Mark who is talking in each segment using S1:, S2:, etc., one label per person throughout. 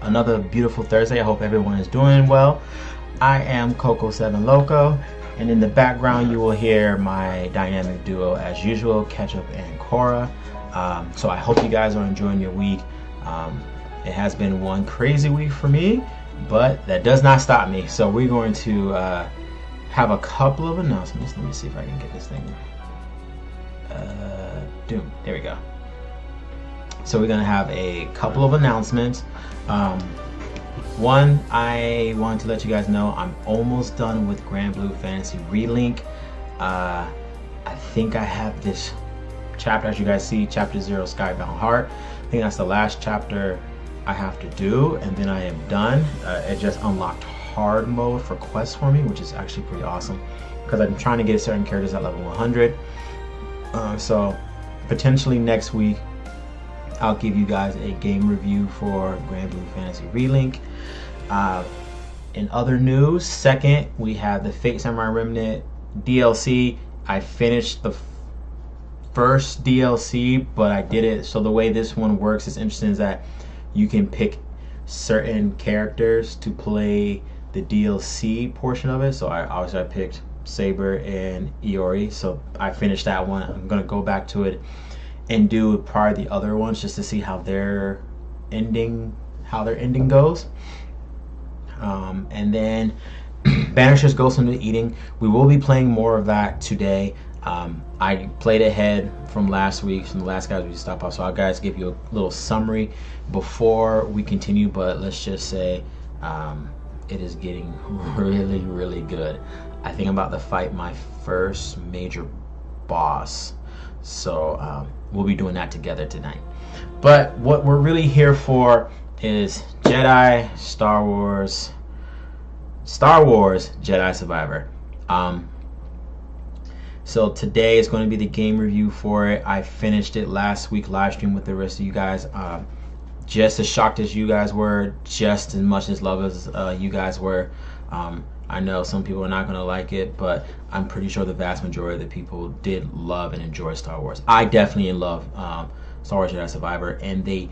S1: Another beautiful Thursday. I hope everyone is doing well. I am Coco7Loco, and in the background you will hear my dynamic duo as usual, Ketchup and Cora. So I hope you guys are enjoying your week. It has been one crazy week for me, but that does not stop me. So we're going to have a couple of announcements. Let me see if I can get this thing. There we go. So we're gonna have a couple of announcements. One, I want to let you guys know I'm almost done with Grand Blue Fantasy Relink. I think I have this chapter, as you guys see, Chapter 0, Skybound Heart. I think that's the last chapter I have to do, and then I am done. It just unlocked hard mode for quests for me, which is actually pretty awesome because I'm trying to get certain characters at level 100. So potentially next week I'll give you guys a game review for Grand Blue Fantasy Relink. In other news, second, we have the Fate Samurai Remnant DLC. I finished the first DLC, but I did it. So the way this one works is interesting, is that you can pick certain characters to play the DLC portion of it. So I picked Saber and Iori. So I finished that one. I'm gonna go back to it and do probably the other ones just to see how their ending goes. And then Banisher's Ghost into Eating. We will be playing more of that today. I played ahead from last week, from the last guys we stopped off, so I'll guys give you a little summary before we continue. But let's just say it is getting really good. I think I'm about to fight my first major boss, so we'll be doing that together tonight. But what we're really here for is Star Wars Jedi Survivor. So today is going to be the game review for it. I finished it last week live stream with the rest of you guys. Just as shocked as you guys were, just as much as love as you guys were. I know some people are not going to like it, but I'm pretty sure the vast majority of the people did love and enjoy Star Wars. I definitely love Star Wars Jedi Survivor, and they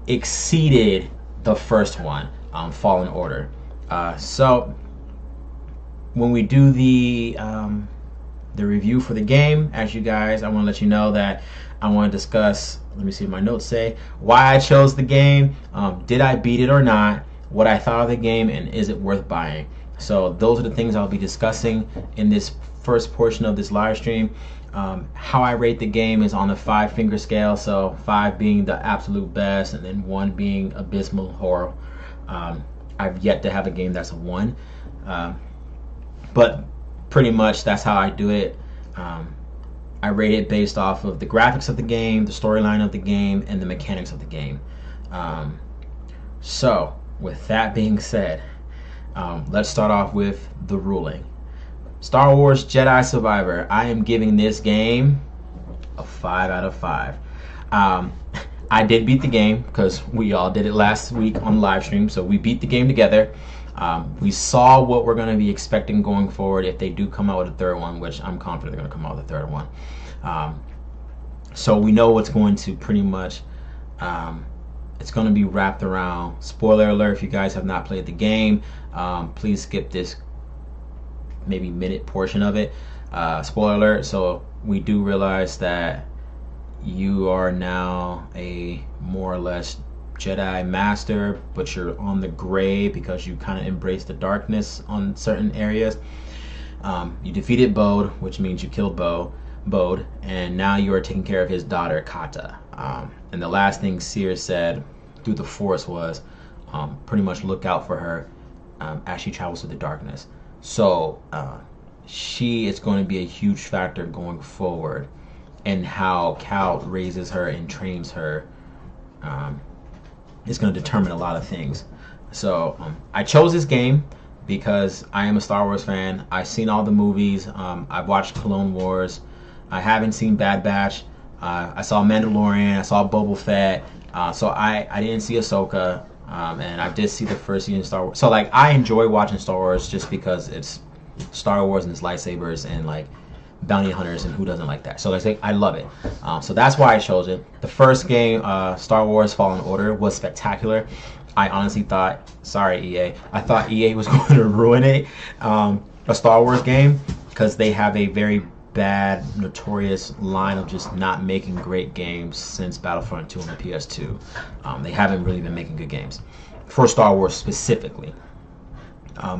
S1: exceeded the first one, Fallen Order. So when we do the review for the game, as you guys, I want to let you know that I want to discuss, let me see what my notes say, why I chose the game, did I beat it or not, what I thought of the game, and is it worth buying. So those are the things I'll be discussing in this first portion of this live stream. How I rate the game is on a 5-finger scale, so 5 being the absolute best and then 1 being abysmal horror. I've yet to have a game that's a 1, but pretty much that's how I do it. I rate it based off of the graphics of the game, the storyline of the game, and the mechanics of the game. So with that being said, let's start off with the ruling. Star Wars Jedi Survivor. I am giving this game a 5 out of 5. I did beat the game because we all did it last week on live stream, so we beat the game together. We saw what we're going to be expecting going forward if they do come out with a third one, which I'm confident they're going to come out with a third one. So we know what's going to pretty much, it's going to be wrapped around, spoiler alert if you guys have not played the game, please skip this maybe minute portion of it. Spoiler alert, so we do realize that you are now a more or less Jedi Master, but you're on the gray because you kind of embrace the darkness on certain areas. You defeated Bode, which means you killed Bode, and now you are taking care of his daughter Kata. And the last thing Seer said through the Force was pretty much look out for her as she travels through the darkness. So she is going to be a huge factor going forward, and how Cal raises her and trains her is going to determine a lot of things. So I chose this game because I am a Star Wars fan. I've seen all the movies. I've watched Clone Wars. I haven't seen Bad Batch. I saw Mandalorian. I saw Boba Fett. So I didn't see Ahsoka. And I did see the first season of Star Wars. So like I enjoy watching Star Wars just because it's Star Wars and it's lightsabers, and like bounty hunters, and who doesn't like that? So I love it. So that's why I chose it. The first game, Star Wars Fallen Order, was spectacular. I honestly thought, sorry EA, I thought EA was going to ruin it, a Star Wars game, because they have a very bad, notorious line of just not making great games since Battlefront 2 on the PS2. They haven't really been making good games for Star Wars specifically.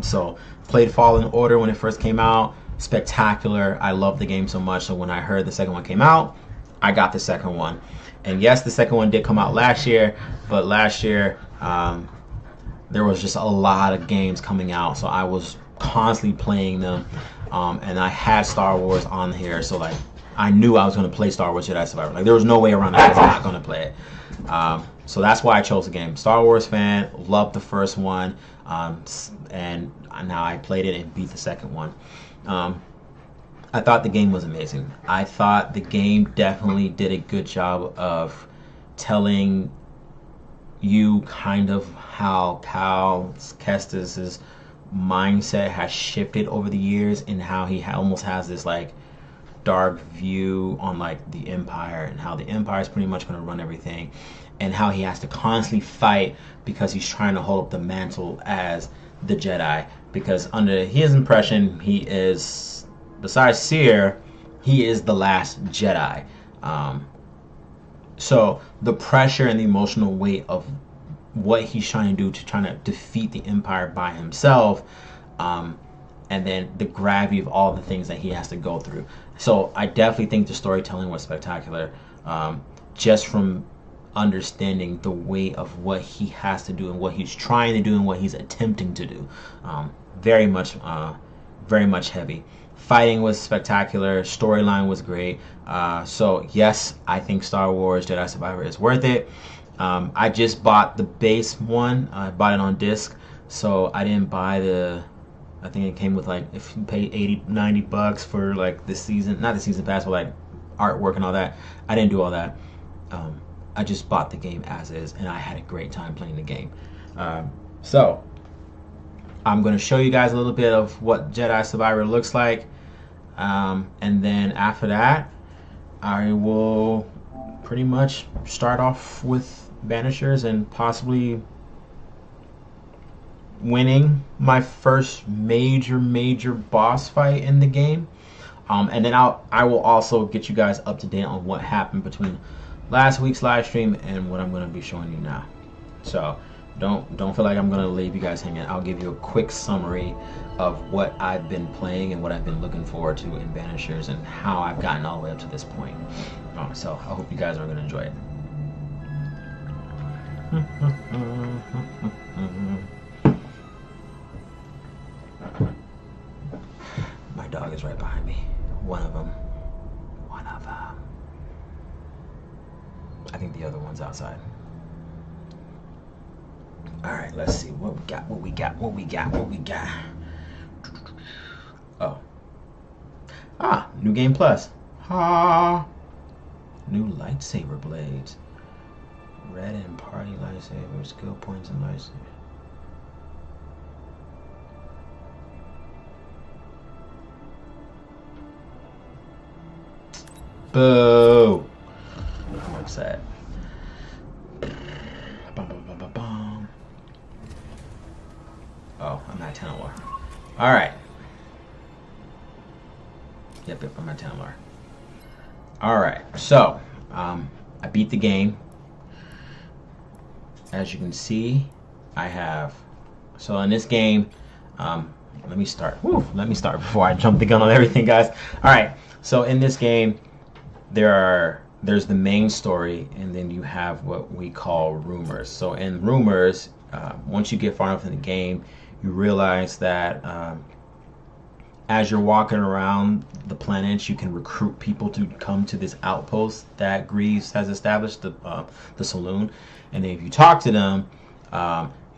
S1: So played Fallen Order when it first came out. Spectacular. I love the game so much, so when I heard the second one came out, I got the second one. And yes, the second one did come out last year, but last year there was just a lot of games coming out, so I was constantly playing them, and I had Star Wars on here, so like I knew I was going to play Star Wars Jedi Survivor. Like there was no way around it. I was not going to play it. So that's why I chose the game. Star Wars fan, loved the first one, and now I played it and beat the second one. I thought the game was amazing. I thought the game definitely did a good job of telling you kind of how Cal Kestis's mindset has shifted over the years, and how he almost has this like dark view on like the Empire, and how the Empire is pretty much going to run everything, and how he has to constantly fight because he's trying to hold up the mantle as the Jedi, because under his impression he is, besides Seer, he is the last Jedi. So the pressure and the emotional weight of what he's trying to do to try to defeat the Empire by himself, and then the gravity of all the things that he has to go through. So I definitely think the storytelling was spectacular, just from understanding the weight of what he has to do and what he's trying to do and what he's attempting to do. Very much heavy. Fighting was spectacular. Storyline was great. So yes, I think Star Wars Jedi Survivor is worth it. I just bought the base one. I bought it on disc, so I didn't buy the, I think it came with like, if you pay 80, 90 bucks for like the season, not the season pass, but like artwork and all that. I didn't do all that. I just bought the game as is, and I had a great time playing the game. So I'm going to show you guys a little bit of what Jedi Survivor looks like, and then after that I will pretty much start off with Banishers and possibly winning my first major boss fight in the game, and then I will also get you guys up to date on what happened between last week's live stream and what I'm going to be showing you now. So don't feel like I'm going to leave you guys hanging. I'll give you a quick summary of what I've been playing and what I've been looking forward to in Banishers and how I've gotten all the way up to this point. So I hope you guys are going to enjoy it. My dog is right behind me. One of them. I think the other one's outside. Alright, let's see what we got. Oh. New game plus. New lightsaber blades. Red and party lightsaber, skill points and lightsaber. Boo! I'm upset. Oh, I'm at 10 alarm. Alright. Yep, I'm at 10 alarm. Alright, so I beat the game. As you can see, I have, so in this game, let me start before I jump the gun on everything, guys. Alright, so in this game, there's the main story, and then you have what we call rumors. So in rumors, once you get far enough in the game, you realize that as you're walking around the planets, you can recruit people to come to this outpost that Greaves has established, the saloon. And then if you talk to them,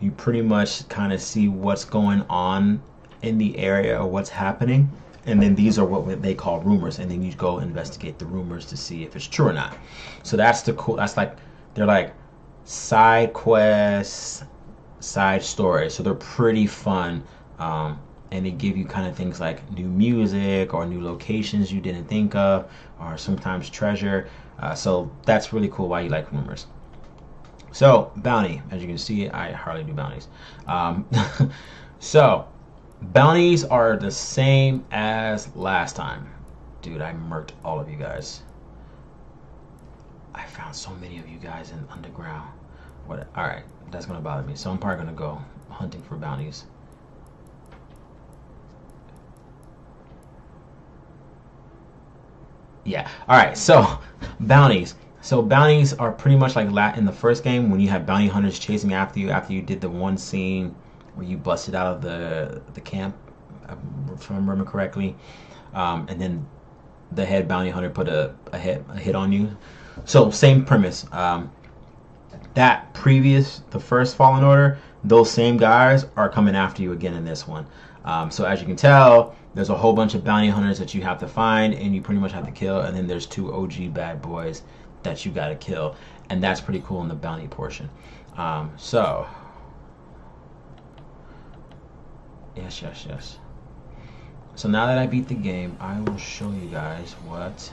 S1: you pretty much kind of see what's going on in the area or what's happening. And then these are what they call rumors, and then you go investigate the rumors to see if it's true or not. So that's the cool. That's like, they're like side quests, side stories. So they're pretty fun, and they give you kind of things like new music or new locations you didn't think of, or sometimes treasure. So that's really cool why you like rumors. So bounty, as you can see, I hardly do bounties. So bounties are the same as last time. Dude, I murked all of you guys. I found so many of you guys in underground. What? All right, that's gonna bother me. So I'm probably gonna go hunting for bounties. Yeah. All right. So bounties. So bounties are pretty much like in the first game when you had bounty hunters chasing after you did the one scene where you busted out of the camp, if I remember correctly, and then the head bounty hunter put a hit on you. So same premise. The first Fallen Order, those same guys are coming after you again in this one. So as you can tell, there's a whole bunch of bounty hunters that you have to find and you pretty much have to kill, and then there's 2 OG bad boys that you got to kill, and that's pretty cool in the bounty portion. So yes. So now that I beat the game, I will show you guys what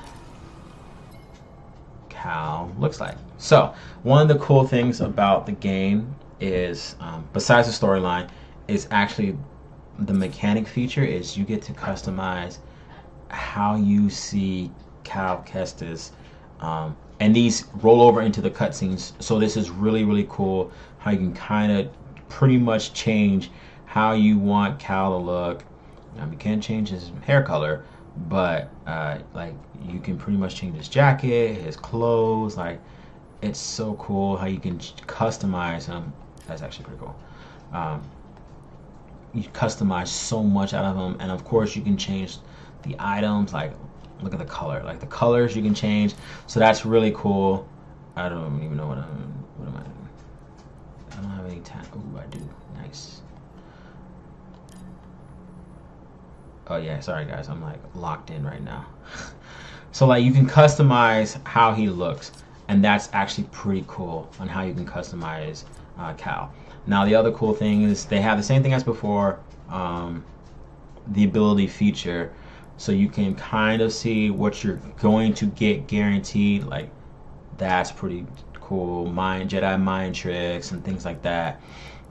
S1: Cal looks like. So one of the cool things about the game is, besides the storyline, is actually the mechanic feature is you get to customize how you see Cal Kestis, and these roll over into the cutscenes. So this is really cool how you can kind of pretty much change how you want Cal to look. You can't change his hair color, but like you can pretty much change his jacket, his clothes. Like, it's so cool how you can customize him. That's actually pretty cool. You customize so much out of him, and of course you can change the items. Like, look at the color. Like the colors you can change. So that's really cool. I don't even know what am I doing? I don't have any time. Ooh, I do. Nice. Oh yeah, sorry guys, I'm like locked in right now. So like you can customize how he looks, and that's actually pretty cool on how you can customize Cal. Now the other cool thing is they have the same thing as before, the ability feature, so you can kind of see what you're going to get guaranteed. Like, that's pretty cool. Jedi mind tricks and things like that.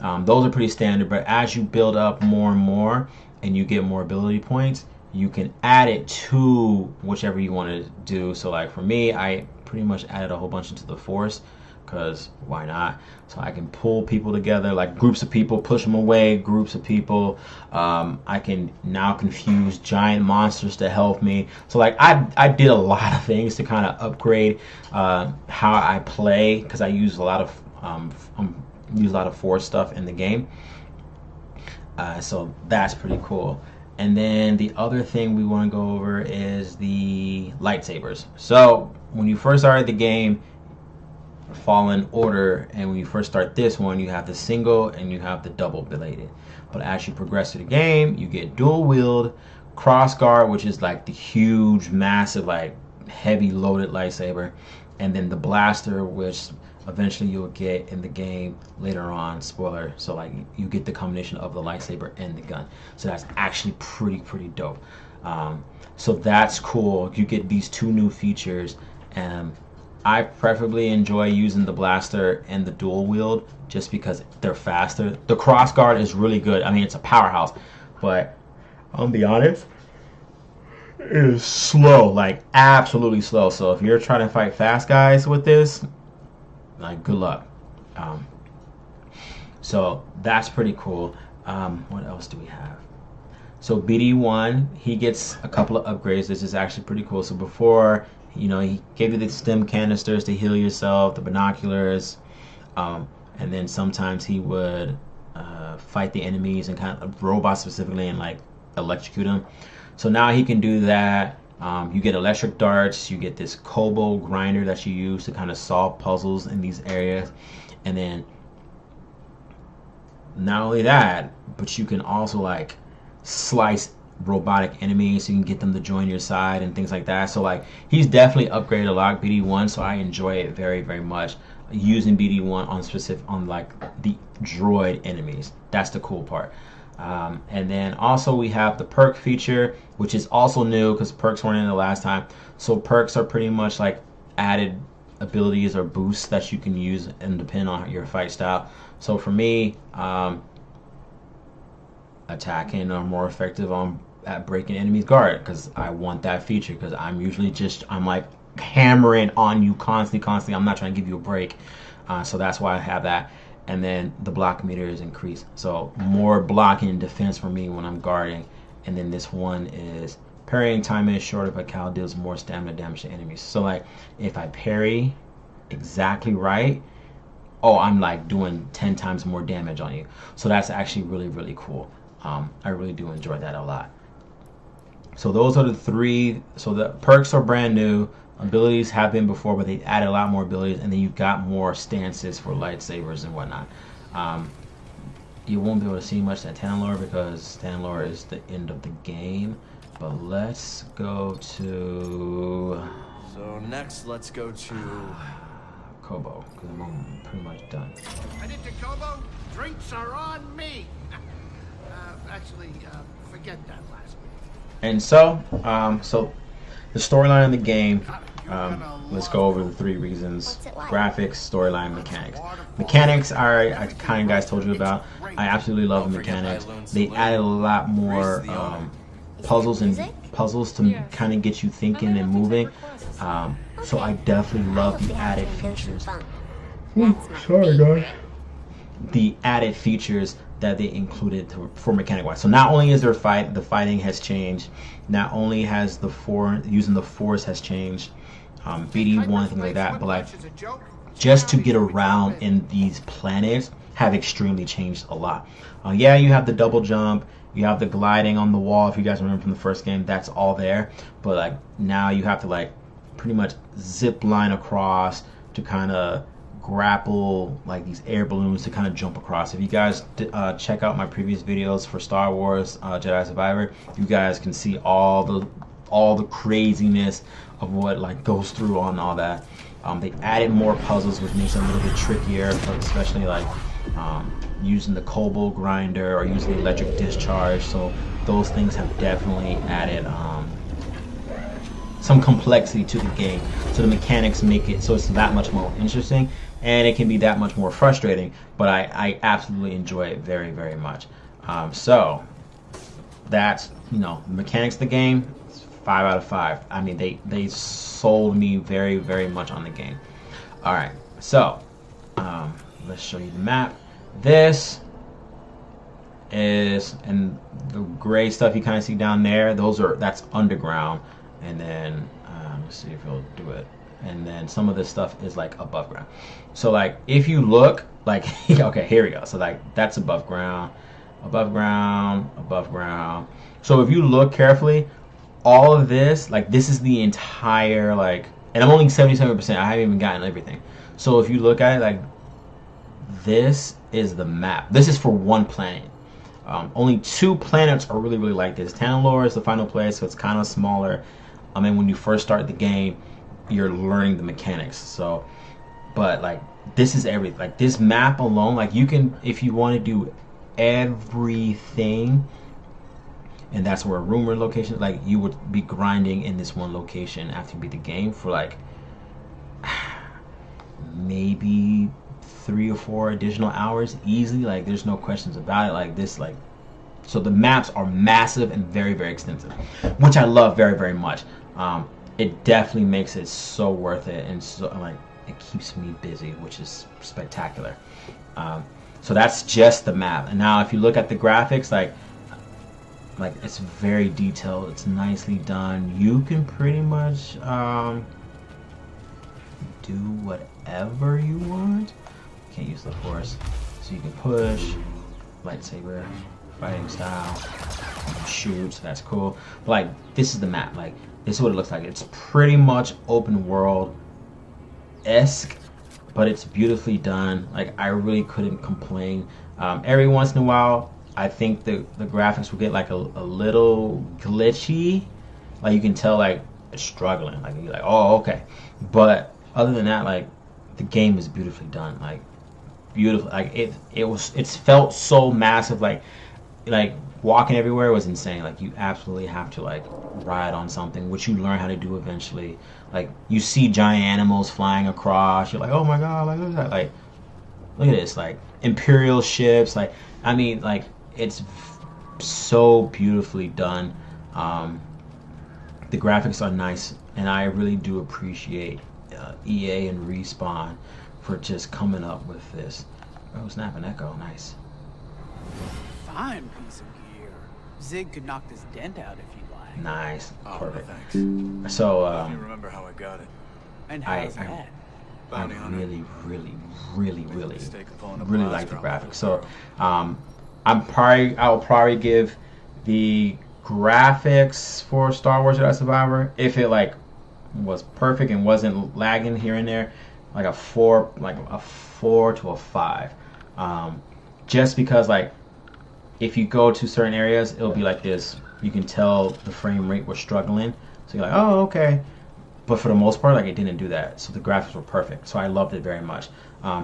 S1: Those are pretty standard, but as you build up more and more and you get more ability points, you can add it to whichever you want to do. So like for me, I pretty much added a whole bunch into the Force, because why not? So I can pull people together, like groups of people, push them away, groups of people. I can now confuse giant monsters to help me. So like I did a lot of things to kind of upgrade how I play, because I use a lot of Force stuff in the game. So that's pretty cool. And then the other thing we want to go over is the lightsabers. So when you first started the game, Fallen Order, and when you first start this one, you have the single and you have the double bladed. But as you progress through the game, you get dual wield, cross guard, which is like the huge, massive, like heavy loaded lightsaber, and then the blaster, which eventually you'll get in the game later on. Spoiler. So like you get the combination of the lightsaber and the gun. So that's actually pretty dope. So that's cool. You get these 2 new features, and I preferably enjoy using the blaster and the dual wield just because they're faster. The cross guard is really good. I mean, it's a powerhouse, but I'll be honest, it is slow, like absolutely slow. So if you're trying to fight fast guys with this, like, good luck. So that's pretty cool. What else do we have? So BD1, he gets a couple of upgrades. This is actually pretty cool. So before, you know, he gave you the stim canisters to heal yourself, the binoculars, and then sometimes he would fight the enemies and kind of robots specifically and like electrocute them. So now he can do that. You get electric darts, you get this Kobo grinder that you use to kind of solve puzzles in these areas. And then not only that, but you can also like slice robotic enemies, so you can get them to join your side and things like that. So like he's definitely upgraded a lot, BD1, so I enjoy it very much, using BD1 on like the droid enemies. That's the cool part. And then also we have the perk feature, which is also new because perks weren't in the last time. So perks are pretty much like added abilities or boosts that you can use and depend on your fight style. So for me, attacking are more effective at breaking enemies guard because I want that feature, because I'm usually I'm like hammering on you constantly. I'm not trying to give you a break. So that's why I have that. And then the block meter is increased, so more blocking and defense for me when I'm guarding. And then this one is parrying time is shorter, but Cal deals more stamina damage to enemies. So like if I parry exactly right, oh, I'm like doing 10 times more damage on you. So that's actually really cool. I really do enjoy that a lot. So those are the three. So the perks are brand new. Abilities have been before, but they added a lot more abilities, and then you've got more stances for lightsabers and whatnot. You won't be able to see much at Tanalorr because Tanalorr is the end of the game. But let's go to...
S2: So next, let's go to...
S1: Kobo, because I'm pretty much done.
S3: Headed to Kobo? Drinks are on me! Actually, forget that last bit.
S1: And so, the storyline of the game, let's go over the 3 reasons: graphics, storyline, mechanics. Mechanics I kind of guys told you about. I absolutely love the mechanics. They added a lot more puzzles to kind of get you thinking and moving. So I definitely love the added features. Sorry guys. The added features that they included for mechanic wise. So not only is there the fighting has changed, not only has using the force has changed, BD1, things like that, but like just to get around in these planets have extremely changed a lot. Yeah, you have the double jump, you have the gliding on the wall. If you guys remember from the first game, that's all there. But like now you have to like pretty much zip line across to kind of grapple like these air balloons to kind of jump across. If you guys check out my previous videos for Star Wars Jedi Survivor, you guys can see all the craziness of what like goes through on all that. They added more puzzles, which makes it a little bit trickier, especially like using the Kobold grinder or using the electric discharge. So those things have definitely added some complexity to the game. So the mechanics make it so it's that much more interesting, and it can be that much more frustrating, but I absolutely enjoy it very much. So that's, you know, the mechanics of the game, 5 out of 5. I mean, they sold me very much on the game. All right, so let's show you the map. This is, and the gray stuff you kind of see down there, that's underground. And then let's see if it'll do it. And then some of this stuff is like above ground. So like if you look like okay, here we go. So like that's above ground. So if you look carefully, all of this, like this is the entire like, and I'm only 77%. I haven't even gotten everything. So if you look at it, like this is the map. This is for one planet. Only 2 planets are really like this. Tanalorr is the final place, so it's kind of smaller. I mean, when you first start the game, you're learning the mechanics. So, but like this is everything. Like this map alone, like you can, if you want to do everything, and that's where a rumor location, like you would be grinding in this one location after you beat the game for like maybe 3 or 4 additional hours easily. Like there's no questions about it. Like this, like, so the maps are massive and very extensive, which I love very much. It definitely makes it so worth it, and so like it keeps me busy, which is spectacular. So that's just the map. And now if you look at the graphics, like it's very detailed, it's nicely done. You can pretty much do whatever you want. Can't use the force, so you can push, lightsaber, fighting style, you can shoot, so that's cool. But like this is the map, like this is what it looks like. It's pretty much open world-esque, but it's beautifully done. Like I really couldn't complain. Every once in a while I think the graphics will get like a little glitchy, like you can tell like it's struggling, like you're like, oh okay, but other than that, like the game is beautifully done. Like beautiful, like it's felt so massive. Like like walking everywhere was insane. Like you absolutely have to like ride on something, which you learn how to do eventually. Like you see giant animals flying across, you're like, oh my god, like look at that, like look at this, like imperial ships, like I mean, like it's so beautifully done. The graphics are nice, and I really do appreciate EA and Respawn for just coming up with this. Oh, snap and echo, nice.
S4: Fine piece of gear. Zig could knock this dent out if you'd like.
S1: Nice,
S2: Oh,
S1: perfect.
S2: thanks.
S1: So
S2: Let me remember how I got it.
S4: And how's that?
S1: I
S2: Bounty hunter.
S1: really
S2: Mistake of pulling a
S1: really
S2: blast
S1: like the
S2: from
S1: graphics.
S2: a
S1: So
S2: barrel.
S1: I'll probably give the graphics for Star Wars Jedi Survivor, if it like was perfect and wasn't lagging here and there, like a 4 to a 5. Just because like if you go to certain areas, it'll be like this. You can tell the frame rate was struggling. So you're like, oh, okay. But for the most part, like it didn't do that. So the graphics were perfect. So I loved it very much.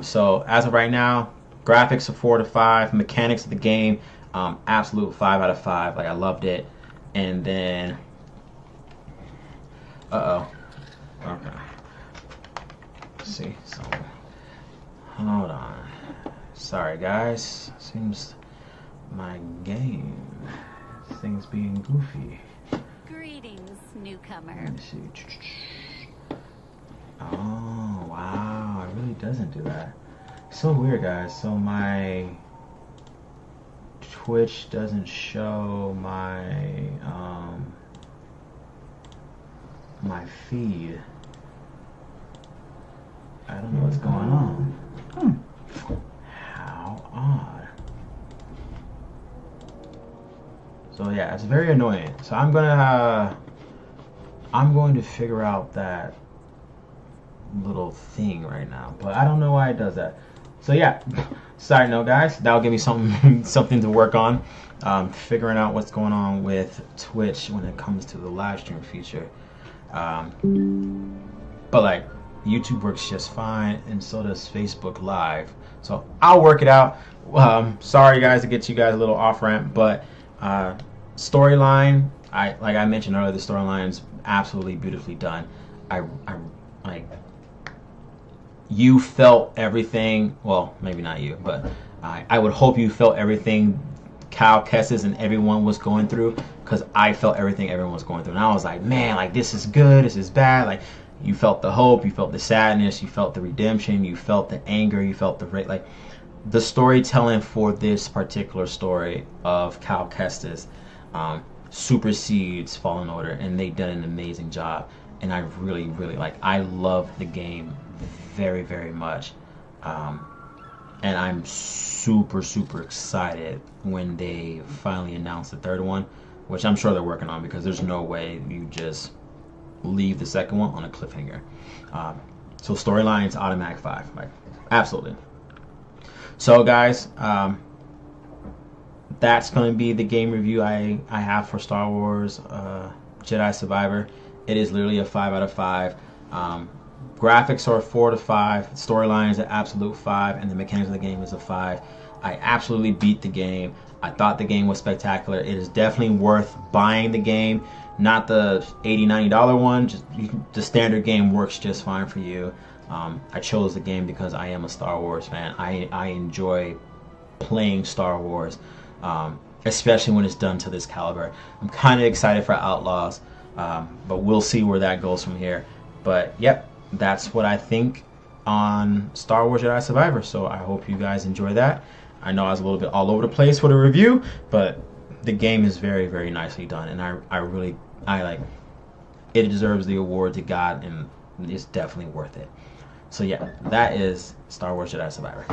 S1: So as of right now, graphics are 4 to 5. Mechanics of the game, absolute 5 out of 5. Like I loved it. And then, okay. Let's see. So hold on. Sorry guys. Seems my game things being goofy.
S5: Greetings, newcomer.
S1: Let's see. Oh wow, it really doesn't do that. So weird, guys. So my Twitch doesn't show my my feed. I don't know what's going on. How odd. So yeah, it's very annoying. So I'm going to figure out that little thing right now, but I don't know why it does that. So yeah, side note guys, that'll give me something to work on, figuring out what's going on with Twitch when it comes to the live stream feature. But like YouTube works just fine, and so does Facebook Live, so I'll work it out. Sorry guys to get you guys a little off ramp, but storyline, like I mentioned earlier, the storyline's absolutely beautifully done. I like, you felt everything. Well, maybe not you, but I would hope you felt everything Cal Kestis and everyone was going through, because I felt everything everyone was going through, and I was like, man, like this is good, this is bad. Like you felt the hope, you felt the sadness, you felt the redemption, you felt the anger, you felt the like the storytelling for this particular story of Cal Kestis supersedes Fallen Order, and they done an amazing job. And I really like, I love the game very much, and I'm super excited when they finally announce the third one, which I'm sure they're working on, because there's no way you just leave the second one on a cliffhanger. So storyline's automatic 5, like absolutely. So guys, that's going to be the game review I have for Star Wars Jedi Survivor. It is literally a 5 out of 5. Graphics are 4 to 5. Storyline is an absolute 5, and the mechanics of the game is a 5. I absolutely beat the game. I thought the game was spectacular. It is definitely worth buying the game, not the $80, $90 one. Just the standard game works just fine for you. I chose the game because I am a Star Wars fan. I enjoy playing Star Wars, especially when it's done to this caliber. I'm kind of excited for Outlaws, but we'll see where that goes from here. But yep, that's what I think on Star Wars Jedi Survivor. So I hope you guys enjoy that. I know I was a little bit all over the place for the review, but the game is very nicely done, and I like it. Deserves the awards it got, and it's definitely worth it. So yeah, that is Star Wars Jedi Survivor.